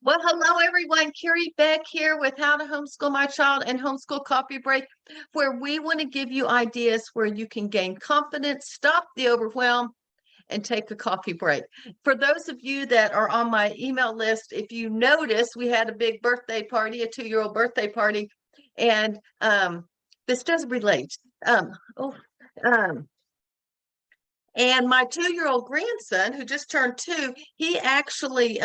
Well, hello everyone. Carrie Beck here with How to Homeschool My Child and Homeschool Coffee Break, where we want to give you ideas where you can gain confidence, stop the overwhelm, and take a coffee break. For those of you that are on my email list, if you notice, we had a big birthday party, a 2-year-old birthday party, and this does relate. Um, oh, um, and my 2-year-old grandson, who just turned 2, he actually,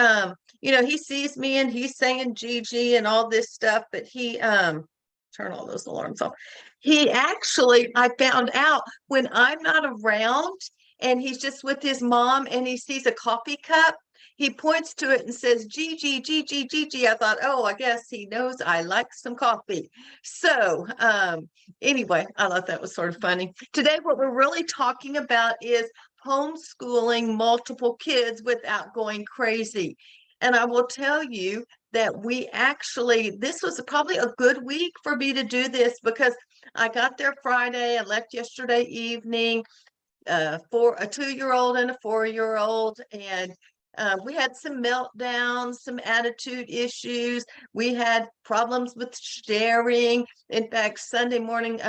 he sees me and he's saying Gigi and all this stuff, but he, turn all those alarms off. He actually, I found out when I'm not around and he's just with his mom and he sees a coffee cup, he points to it and says, Gigi, Gigi, Gigi. I thought, oh, I guess he knows I like some coffee. So, anyway, I thought that was sort of funny. Today, what we're really talking about is homeschooling multiple kids without going crazy. And I will tell you that this was probably a good week for me to do this because I got there Friday, I left yesterday evening, for a 2-year-old and a 4-year-old, and we had some meltdowns, some attitude issues. We had problems with sharing. In fact, Sunday morning,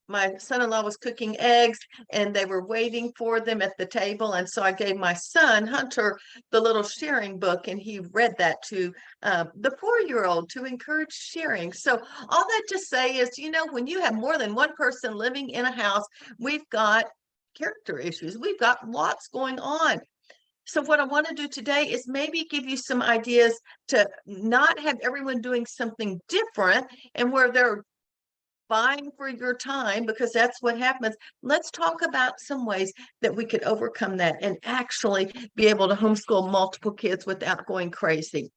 my son-in-law was cooking eggs and they were waiting for them at the table. And so I gave my son, Hunter, the little sharing book, and he read that to the 4-year-old to encourage sharing. So all that to say is, when you have more than one person living in a house, we've got character issues. We've got lots going on. So what I want to do today is maybe give you some ideas to not have everyone doing something different and where they're vying for your time, because that's what happens. Let's talk about some ways that we could overcome that and actually be able to homeschool multiple kids without going crazy.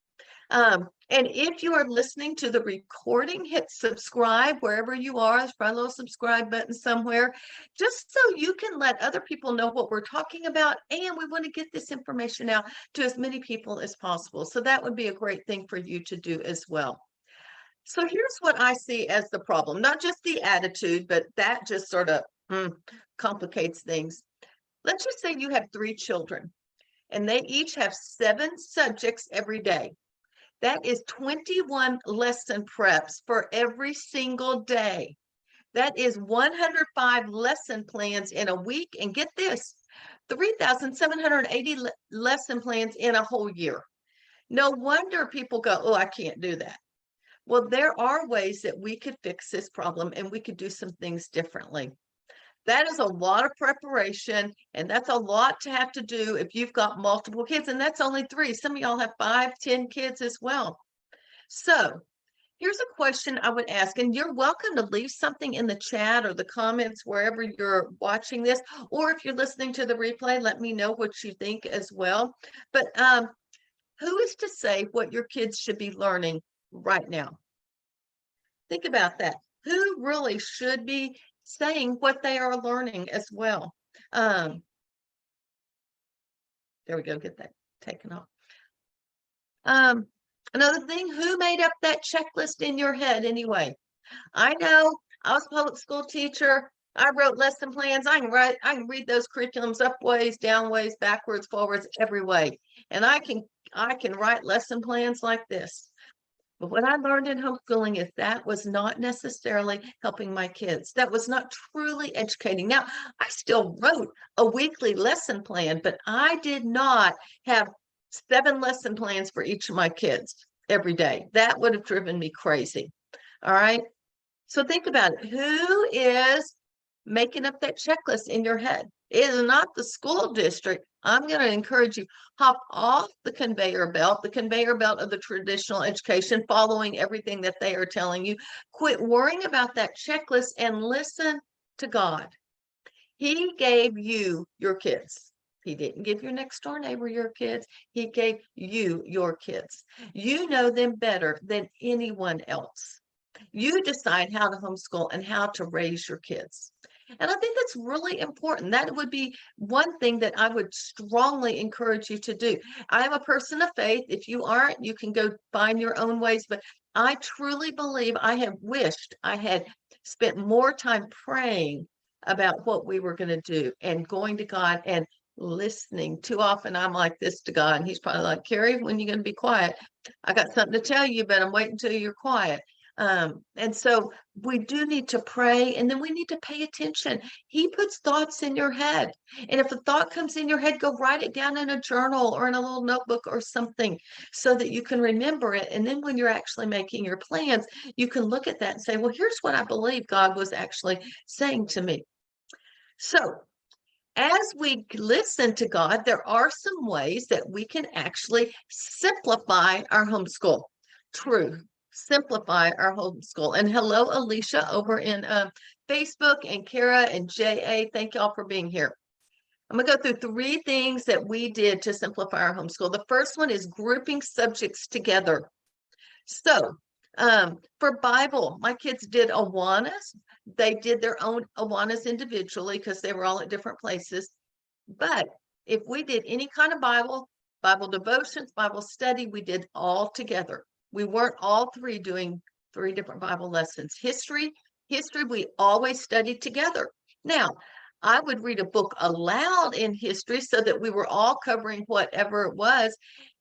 And if you are listening to the recording, hit subscribe wherever you are. There's probably a little subscribe button somewhere, just so you can let other people know what we're talking about. And we want to get this information out to as many people as possible. So that would be a great thing for you to do as well. So here's what I see as the problem, not just the attitude, but that just sort of complicates things. Let's just say you have 3 children and they each have 7 subjects every day. That is 21 lesson preps for every single day. That is 105 lesson plans in a week. And get this, 3,780 lesson plans in a whole year. No wonder people go, oh, I can't do that. Well, there are ways that we could fix this problem and we could do some things differently. That is a lot of preparation, and that's a lot to have to do if you've got multiple kids, and that's only 3. Some of y'all have 5, 10 kids as well. So here's a question I would ask, and you're welcome to leave something in the chat or the comments wherever you're watching this, or if you're listening to the replay, let me know what you think as well. But who is to say what your kids should be learning right now? Think about that. Who really should be saying what they are learning as well? There we go, get that taken off. Another thing, who made up that checklist in your head anyway? I know I was a public school teacher. I wrote lesson plans. I can read those curriculums up ways, down ways, backwards, forwards, every way. And I can write lesson plans like this. But what I learned in homeschooling is that was not necessarily helping my kids. That was not truly educating. Now, I still wrote a weekly lesson plan, but I did not have 7 lesson plans for each of my kids every day. That would have driven me crazy. All right. So think about it. Who is making up that checklist in your head? It is not the school district. I'm going to encourage you, hop off the conveyor belt of the traditional education, following everything that they are telling you. Quit worrying about that checklist and listen to God. He gave you your kids. He didn't give your next door neighbor your kids. He gave you your kids. You know them better than anyone else. You decide how to homeschool and how to raise your kids. And I think that's really important. That would be one thing that I would strongly encourage you to do. I am a person of faith. If you aren't, you can go find your own ways. But I truly believe I have wished I had spent more time praying about what we were going to do and going to God and listening. Too often I'm like this to God, and he's probably like, Carrie, when you going to be quiet? I got something to tell you, but I'm waiting until you're quiet. And so we do need to pray, and then we need to pay attention. He puts thoughts in your head. And if a thought comes in your head, go write it down in a journal or in a little notebook or something so that you can remember it. And then when you're actually making your plans, you can look at that and say, well, here's what I believe God was actually saying to me. So as we listen to God, there are some ways that we can actually simplify our homeschool. True, simplify our homeschool. And hello, Alicia, over in Facebook, and Kara and JA. Thank y'all for being here. I'm going to go through 3 things that we did to simplify our homeschool. The first one is grouping subjects together. So for Bible, my kids did Awanas. They did their own Awanas individually because they were all at different places. But if we did any kind of Bible devotions, Bible study, we did all together. We weren't all 3 doing 3 different Bible lessons. History, we always studied together. Now, I would read a book aloud in history so that we were all covering whatever it was,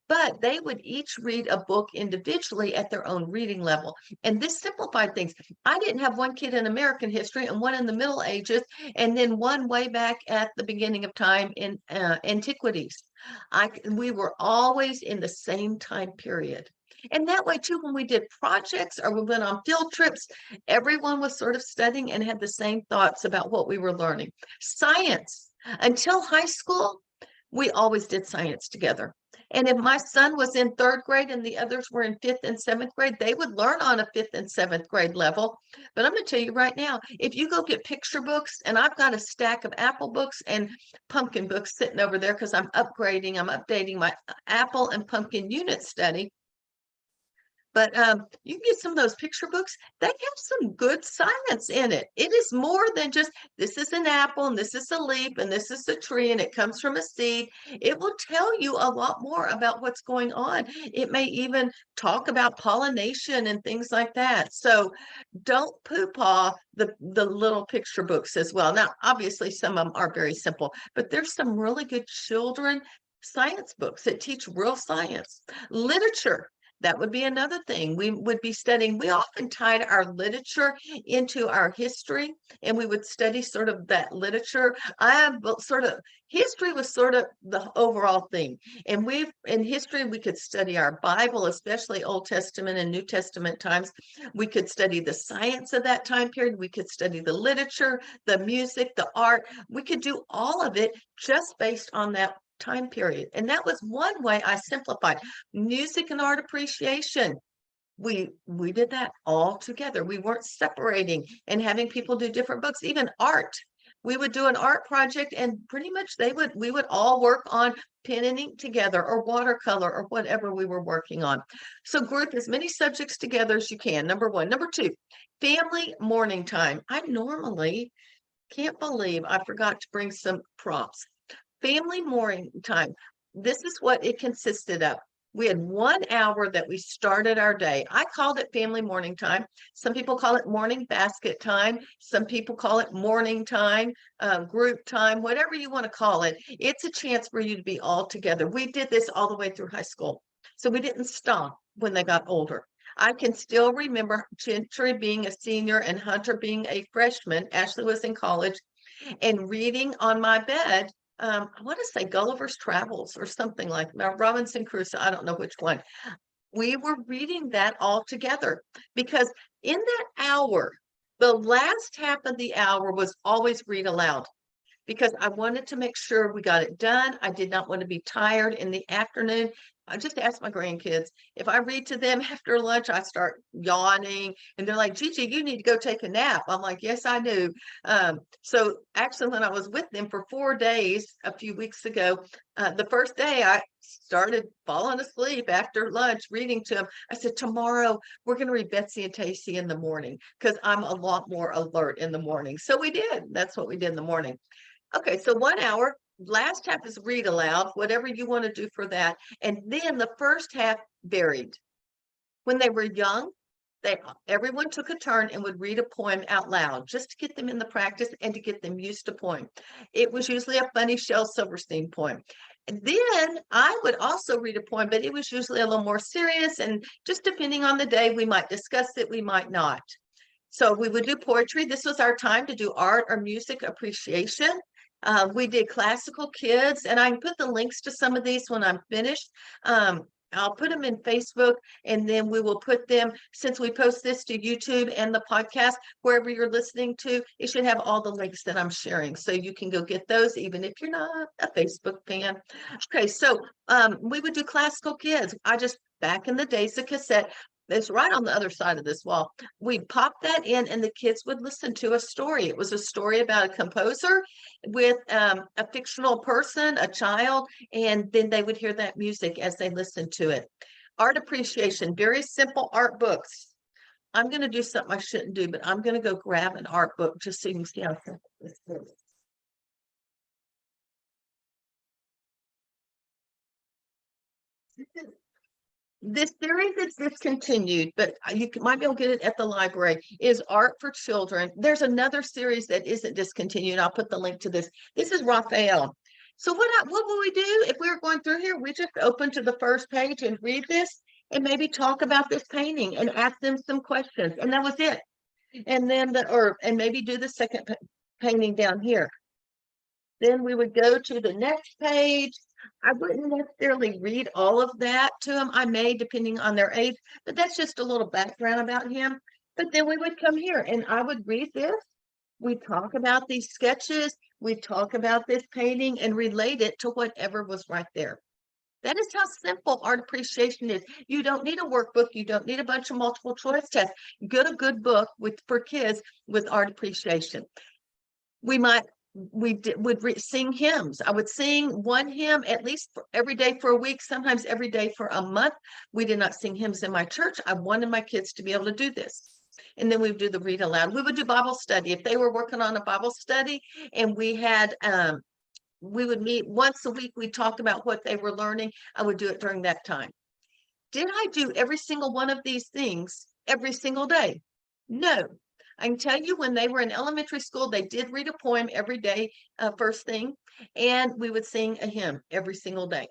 but they would each read a book individually at their own reading level. And this simplified things. I didn't have one kid in American history and one in the Middle Ages, and then one way back at the beginning of time in antiquities. We were always in the same time period. And that way, too, when we did projects or we went on field trips, everyone was sort of studying and had the same thoughts about what we were learning. Science. Until high school, we always did science together. And if my son was in 3rd grade and the others were in 5th and 7th grade, they would learn on a 5th and 7th grade level. But I'm going to tell you right now, if you go get picture books, and I've got a stack of Apple books and pumpkin books sitting over there because I'm updating my Apple and pumpkin unit study. But you can get some of those picture books. They have some good science in it. It is more than just, this is an apple, and this is a leaf, and this is a tree, and it comes from a seed. It will tell you a lot more about what's going on. It may even talk about pollination and things like that. So don't poo-paw the little picture books as well. Now, obviously, some of them are very simple, but there's some really good children science books that teach real science. Literature. That would be another thing we would be studying. We often tied our literature into our history, and we would study sort of that literature. History was sort of the overall thing. And in history, we could study our Bible, especially Old Testament and New Testament times. We could study the science of that time period. We could study the literature, the music, the art. We could do all of it just based on that time period. And that was one way I simplified. Music and art appreciation. We did that all together. We weren't separating and having people do different books. Even art. We would do an art project, and pretty much we would all work on pen and ink together, or watercolor, or whatever we were working on. So group as many subjects together as you can. Number 1. Number 2, family morning time. I normally can't believe I forgot to bring some prompts. Family morning time. This is what it consisted of. We had 1 hour that we started our day. I called it family morning time. Some people call it morning basket time. Some people call it morning time, group time, whatever you want to call it. It's a chance for you to be all together. We did this all the way through high school. So we didn't stop when they got older. I can still remember Gentry being a senior and Hunter being a freshman. Ashley was in college, and reading on my bed. I want to say Gulliver's Travels or something like that. Robinson Crusoe. I don't know which one. We were reading that all together because in that hour, the last half of the hour was always read aloud, because I wanted to make sure we got it done. I did not want to be tired in the afternoon. I just asked my grandkids, if I read to them after lunch, I start yawning, and they're like, Gigi, you need to go take a nap. I'm like, yes, I do. So actually, when I was with them for 4 days, a few weeks ago, the first day I started falling asleep after lunch, reading to them. I said, tomorrow we're going to read Betsy and Tacy in the morning, because I'm a lot more alert in the morning. So we did. That's what we did in the morning. Okay, so 1 hour. Last half is read aloud, whatever you want to do for that. And then the first half varied. When they were young, Everyone took a turn and would read a poem out loud just to get them in the practice and to get them used to poem. It was usually a funny Shel Silverstein poem. And then I would also read a poem, but it was usually a little more serious, and just depending on the day, we might discuss it, we might not. So we would do poetry. This was our time to do art or music appreciation. We did classical kids, and I can put the links to some of these when I'm finished. I'll put them in Facebook, and then we will put them, since we post this to YouTube and the podcast, wherever you're listening to, it should have all the links that I'm sharing. So you can go get those, even if you're not a Facebook fan. Okay, so we would do classical kids. Back in the days, the cassette, it's right on the other side of this wall. We'd pop that in, and the kids would listen to a story. It was a story about a composer with a fictional person, a child, and then they would hear that music as they listened to it. Art appreciation, very simple art books. I'm going to do something I shouldn't do, but I'm going to go grab an art book just so you can see how simple this is. This series is discontinued, but you might be able to get it at the library, is Art for Children. There's another series that isn't discontinued. I'll put the link to this. This is Raphael. So what will we do if we were going through here? We just open to the first page and read this and maybe talk about this painting and ask them some questions. And that was it. And then and maybe do the second painting down here. Then we would go to the next page. I wouldn't necessarily read all of that to them. I may, depending on their age, but that's just a little background about him. But then we would come here and I would read this. We talk about these sketches. We talk about this painting and relate it to whatever was right there. That is how simple art appreciation is. You don't need a workbook. You don't need a bunch of multiple choice tests. Get a good book for kids with art appreciation. Would sing hymns. I would sing one hymn at least every day for a week, sometimes every day for a month. We did not sing hymns in my church. I wanted my kids to be able to do this. And then we would do the read aloud. We would do Bible study. If they were working on a Bible study and we would meet once a week, we talked about what they were learning. I would do it during that time. Did I do every single one of these things every single day? No. I can tell you when they were in elementary school, they did read a poem every day, first thing, and we would sing a hymn every single day.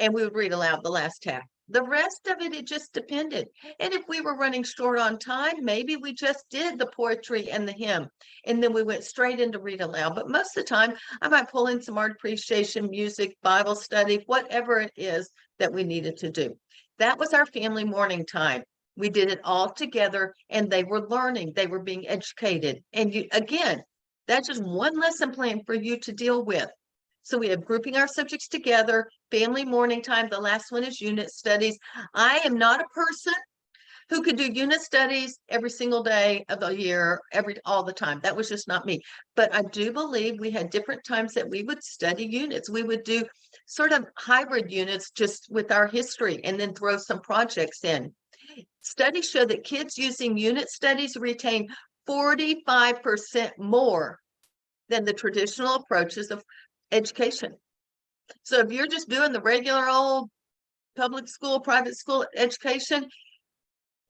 And we would read aloud the last half. The rest of it just depended. And if we were running short on time, maybe we just did the poetry and the hymn, and then we went straight into read aloud. But most of the time, I might pull in some art appreciation, music, Bible study, whatever it is that we needed to do. That was our family morning time. We did it all together, and they were learning. They were being educated. And again, that's just one lesson plan for you to deal with. So we have grouping our subjects together, family morning time. The last one is unit studies. I am not a person who could do unit studies every single day of the year, all the time. That was just not me. But I do believe we had different times that we would study units. We would do sort of hybrid units just with our history and then throw some projects in. Studies show that kids using unit studies retain 45% more than the traditional approaches of education. So if you're just doing the regular old public school, private school education,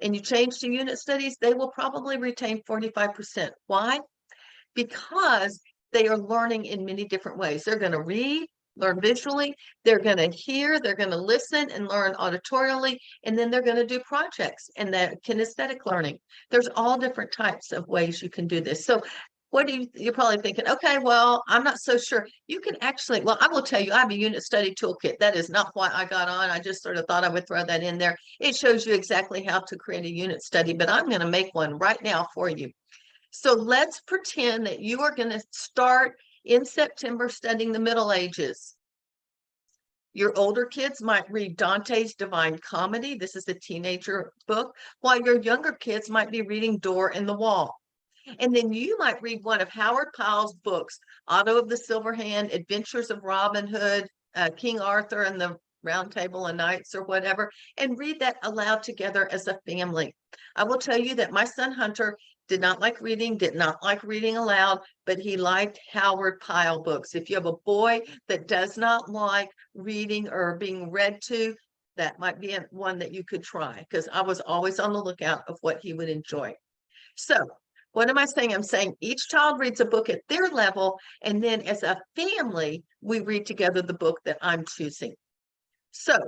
and you change to unit studies, they will probably retain 45%. Why? Because they are learning in many different ways. They're going to read, learn visually, they're going to hear, they're going to listen and learn auditorially, and then they're going to do projects and that kinesthetic learning. There's all different types of ways you can do this. So you're probably thinking, okay, well, I'm not so sure. You can actually, well, I will tell you, I have a unit study toolkit. That is not why I got on. I just sort of thought I would throw that in there. It shows you exactly how to create a unit study, but I'm going to make one right now for you. So let's pretend that you are going to start in September studying the Middle Ages. Your older kids might read Dante's Divine Comedy. This is a teenager book, while your younger kids might be reading Door in the Wall. And then you might read one of Howard Pyle's books, Otto of the Silver Hand, Adventures of Robin Hood, King Arthur and the Round Table of Knights or whatever, and read that aloud together as a family. I will tell you that my son Hunter did not like reading aloud, but he liked Howard Pyle books. If you have a boy that does not like reading or being read to, That might be one that you could try, because I was always on the lookout of what he would enjoy. So what am I saying? I'm saying each child reads a book at their level, and then as a family, we read together the book that I'm choosing. So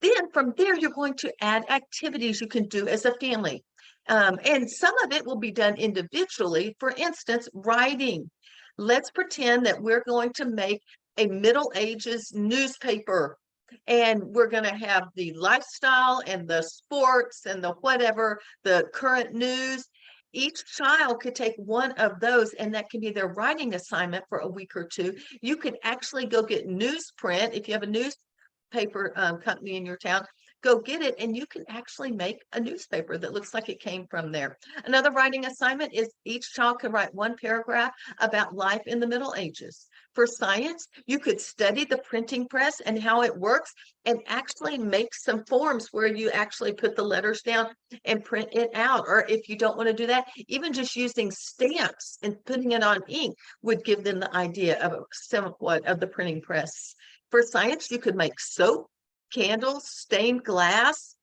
then from there, you're going to add activities you can do as a family. And some of it will be done individually. For instance, writing. Let's pretend that we're going to make a Middle Ages newspaper, and we're going to have the lifestyle and the sports and the whatever, the current news. Each child could take one of those, and that can be their writing assignment for a week or two. You could actually go get newsprint if you have a newspaper company in your town. Go get it, and you can actually make a newspaper that looks like it came from there. Another writing assignment is each child can write one paragraph about life in the Middle Ages. For science, you could study the printing press and how it works, and actually make some forms where you actually put the letters down and print it out. Or if you don't want to do that, even just using stamps and putting it on ink would give them the idea of somewhat of the printing press. For science, you could make soap, candles, stained glass.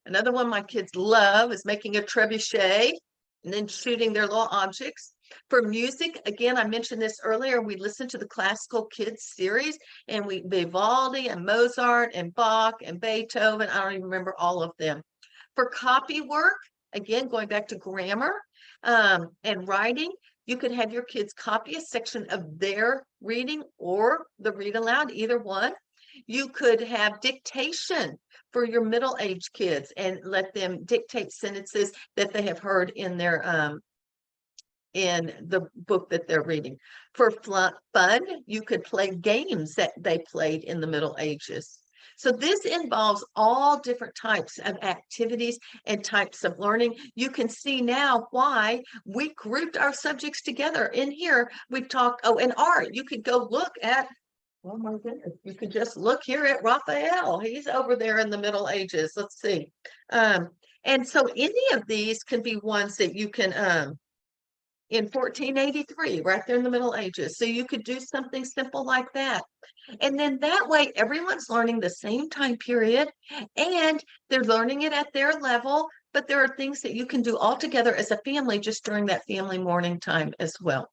Another one my kids love is making a trebuchet and then shooting their little objects. For music, again, I mentioned this earlier, we listen to the classical kids series, and Vivaldi and Mozart and Bach and Beethoven. I don't even remember all of them. For copy work, again, going back to grammar and writing, you could have your kids copy a section of their reading or the read aloud, either one. You could have dictation for your middle-aged kids and let them dictate sentences that they have heard in their in the book that they're reading. For fun, you could play games that they played in the Middle Ages. So this involves all different types of activities and types of learning. You can see now why we grouped our subjects together. In here, we've talked, oh, and art. You could go look at, oh my goodness, you could just look here at Raphael. He's over there in the Middle Ages. Let's see. And so any of these can be ones that you can, in 1483, right there in the Middle Ages. So you could do something simple like that. And then that way, everyone's learning the same time period, and they're learning it at their level, but there are things that you can do all together as a family just during that family morning time as well.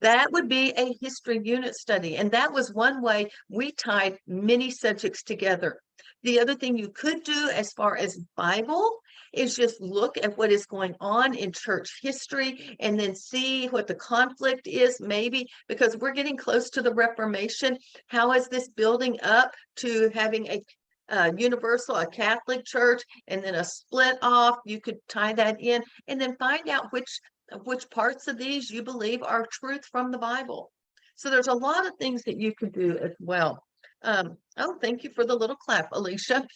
That would be a history unit study. And that was one way we tied many subjects together. The other thing you could do as far as Bible is just look at what is going on in church history and then see what the conflict is, maybe because we're getting close to the Reformation. How is this building up to having a universal, a Catholic church, and then a split off? You could tie that in and then find out which parts of these you believe are truth from the Bible. So there's a lot of things that you could do as well. Oh, thank you for the little clap, Alicia.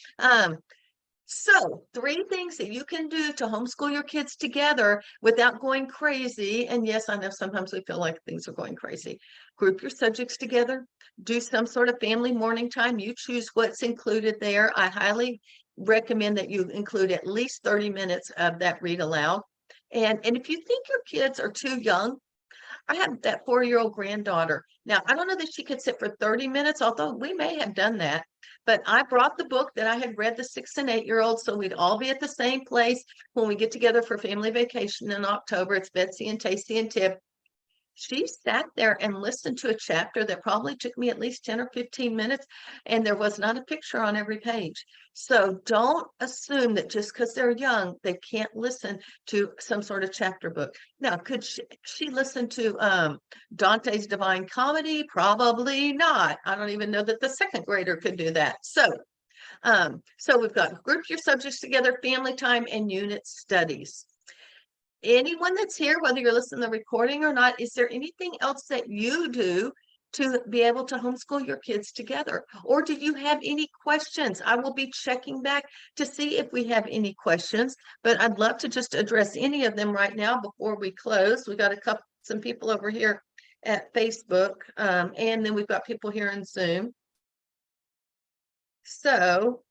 So 3 things that you can do to homeschool your kids together without going crazy. And yes, I know sometimes we feel like things are going crazy. Group your subjects together, do some sort of family morning time. You choose what's included there. I highly recommend that you include at least 30 minutes of that read aloud. And if you think your kids are too young, I have that 4-year-old granddaughter. Now, I don't know that she could sit for 30 minutes, although we may have done that. But I brought the book that I had read the 6- and 8-year-olds, so we'd all be at the same place when we get together for family vacation in October. It's Betsy and Tacy and Tip. She sat there and listened to a chapter that probably took me at least 10 or 15 minutes, and there was not a picture on every page. So don't assume that just because they're young, they can't listen to some sort of chapter book. Now, could she listen to Dante's Divine Comedy? Probably not. I don't even know that the 2nd grader could do that. So we've got group your subjects together, family time, and unit studies. Anyone that's here, whether you're listening to the recording or not, is there anything else that you do to be able to homeschool your kids together? Or do you have any questions? I will be checking back to see if we have any questions, but I'd love to just address any of them right now before we close. We got some people over here at Facebook, and then we've got people here in Zoom. So,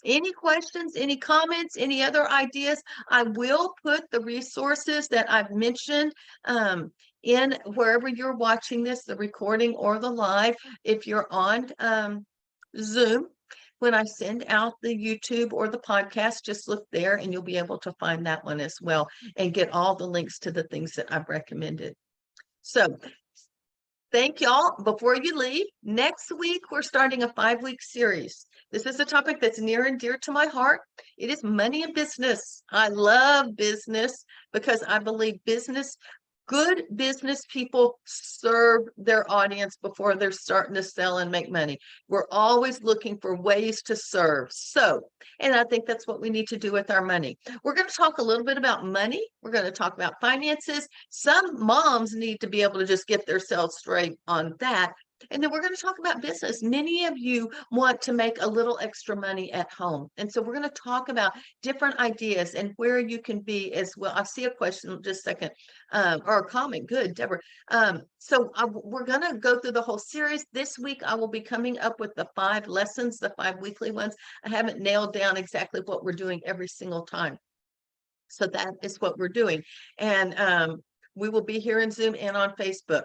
any questions, any comments, any other ideas? I will put the resources that I've mentioned in wherever you're watching this, the recording or the live. If you're on Zoom, when I send out the YouTube or the podcast, just look there and you'll be able to find that one as well and get all the links to the things that I've recommended. So thank y'all. Before you leave, next week, we're starting a 5-week series. This is a topic that's near and dear to my heart. It is money and business. I love business because I believe good business people serve their audience before they're starting to sell and make money. We're always looking for ways to serve. And I think that's what we need to do with our money. We're going to talk a little bit about money. We're going to talk about finances. Some moms need to be able to just get themselves straight on that. And then we're going to talk about business. Many of you want to make a little extra money at home. And so we're going to talk about different ideas and where you can be as well. I see a question just a second, or a comment. Good, Deborah. We're going to go through the whole series. This week, I will be coming up with the 5 lessons, the 5 weekly ones. I haven't nailed down exactly what we're doing every single time. So that is what we're doing. And we will be here in Zoom and on Facebook.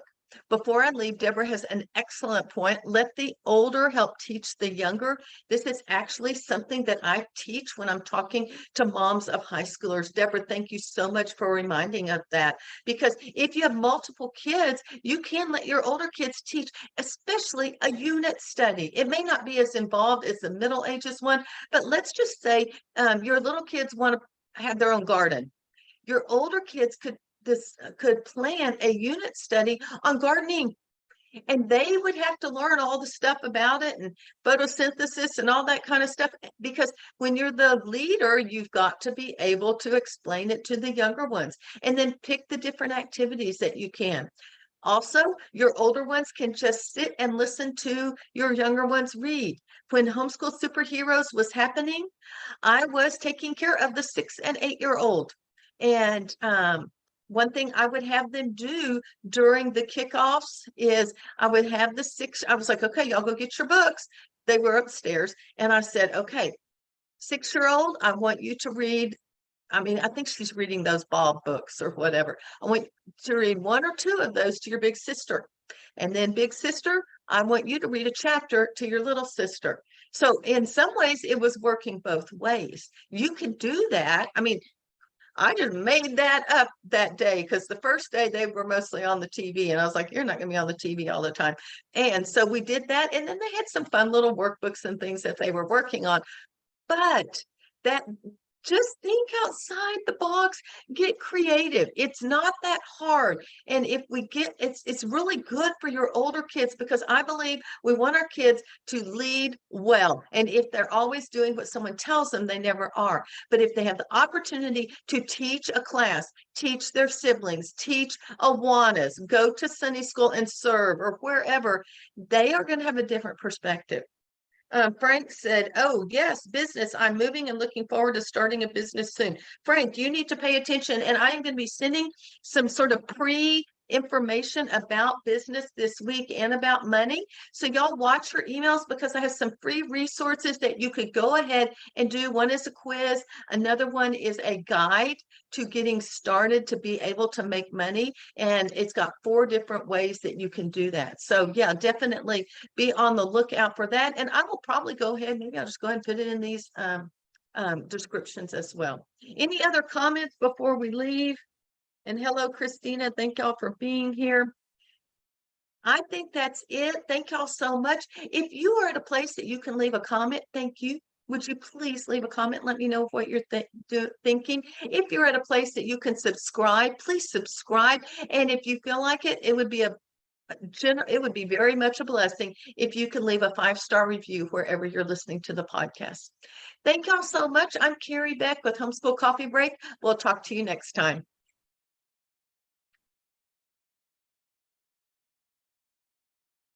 Before I leave, Deborah has an excellent point. Let the older help teach the younger. This is actually something that I teach when I'm talking to moms of high schoolers. Deborah, thank you so much for reminding of that. Because if you have multiple kids, you can let your older kids teach, especially a unit study. It may not be as involved as the middle ages one, but let's just say your little kids want to have their own garden. Your older kids could plan a unit study on gardening, and they would have to learn all the stuff about it and photosynthesis and all that kind of stuff, because when you're the leader, you've got to be able to explain it to the younger ones and then pick the different activities that you can. Also, your older ones can just sit and listen to your younger ones read. When Homeschool Superheroes was happening, I was taking care of the 6 and 8-year-old, and one thing I would have them do during the kickoffs is I would have I was like, okay, y'all go get your books. They were upstairs. And I said, okay, 6-year-old, I want you to read. I think she's reading those Bob books or whatever. I want you to read 1 or 2 of those to your big sister. And then big sister, I want you to read a chapter to your little sister. So in some ways, it was working both ways. You can do that. I just made that up that day because the first day they were mostly on the TV, and I was like, you're not going to be on the TV all the time. And so we did that. And then they had some fun little workbooks and things that they were working on. But just think outside the box, get creative. It's not that hard. And if we it's really good for your older kids, because I believe we want our kids to lead well. And if they're always doing what someone tells them, they never are. But if they have the opportunity to teach a class, teach their siblings, teach Awanas, go to Sunday school and serve or wherever, they are going to have a different perspective. Frank said, oh, yes, business. I'm moving and looking forward to starting a business soon. Frank, you need to pay attention. And I am going to be sending some sort of information about business this week and about money. So y'all watch your emails, because I have some free resources that you could go ahead and do. One is a quiz. Another one is a guide to getting started to be able to make money. And it's got 4 different ways that you can do that. So yeah, definitely be on the lookout for that. And I will probably go ahead, maybe I'll just go ahead and put it in these descriptions as well. Any other comments before we leave? And hello, Christina. Thank y'all for being here. I think that's it. Thank y'all so much. If you are at a place that you can leave a comment, thank you. Would you please leave a comment? Let me know what you're thinking. If you're at a place that you can subscribe, please subscribe. And if you feel like it, it would be very much a blessing if you can leave a 5-star review wherever you're listening to the podcast. Thank y'all so much. I'm Carrie Beck with Homeschool Coffee Break. We'll talk to you next time.